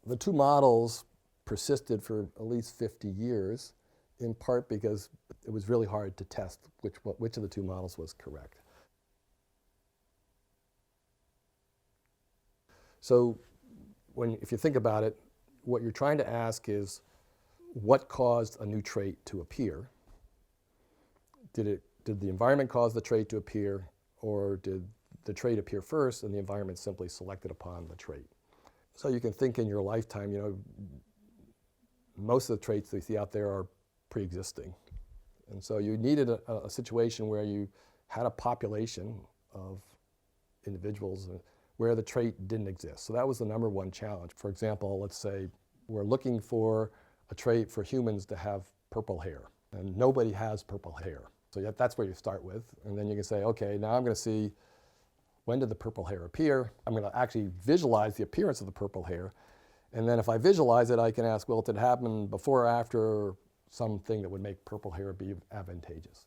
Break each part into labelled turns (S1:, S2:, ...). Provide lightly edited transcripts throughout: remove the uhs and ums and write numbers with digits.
S1: The two models persisted for at least 50 years, in part because it was really hard to test which of the two models was correct. So if you think about it, what you're trying to ask is, what caused a new trait to appear? Did the environment cause the trait to appear, or did the trait appear first and the environment simply selected upon the trait? So you can think in your lifetime, most of the traits that you see out there are pre-existing. And so you needed a situation where you had a population of individuals where the trait didn't exist. So that was the number one challenge. For example, let's say we're looking for a trait for humans to have purple hair, and nobody has purple hair. So that's where you start with. And then you can say, okay, now I'm going to see, when did the purple hair appear? I'm going to actually visualize the appearance of the purple hair. And then if I visualize it, I can ask, well, did it happen before or after something that would make purple hair be advantageous?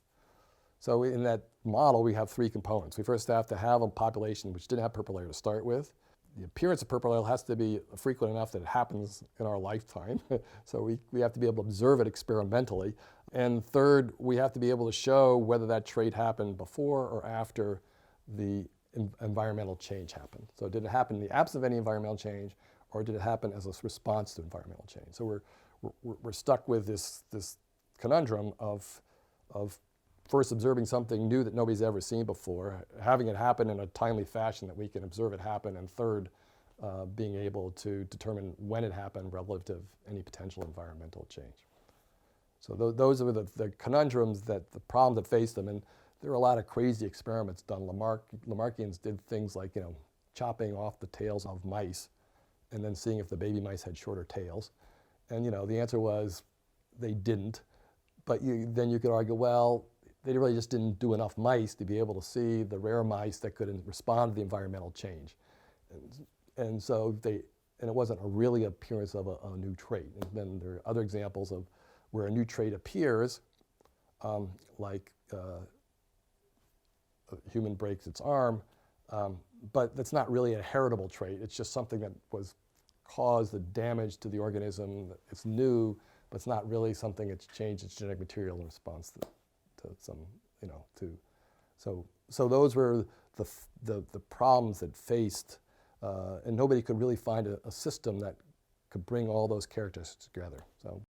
S1: So in that model, we have three components. We first have to have a population which didn't have purple hair to start with. The appearance of purple hair has to be frequent enough that it happens in our lifetime. So we have to be able to observe it experimentally. And third, we have to be able to show whether that trait happened before or after the environmental change happened. So did it happen in the absence of any environmental change, or did it happen as a response to environmental change? So we're stuck with this conundrum of first observing something new that nobody's ever seen before, having it happen in a timely fashion that we can observe it happen, and third, being able to determine when it happened relative to any potential environmental change. So those are the conundrums, the problems that face them. And there are a lot of crazy experiments done. Lamarckians did things like, chopping off the tails of mice and then seeing if the baby mice had shorter tails. And the answer was they didn't. But then you could argue, well, they really just didn't do enough mice to be able to see the rare mice that could respond to the environmental change. And so it wasn't really an appearance of a new trait. And then there are other examples of where a new trait appears, like a human breaks its arm, but that's not really a heritable trait. It's just something that caused the damage to the organism. It's new, but it's not really something that's changed its genetic material in response to some, So those were the problems that faced, and nobody could really find a system that could bring all those characteristics together. So.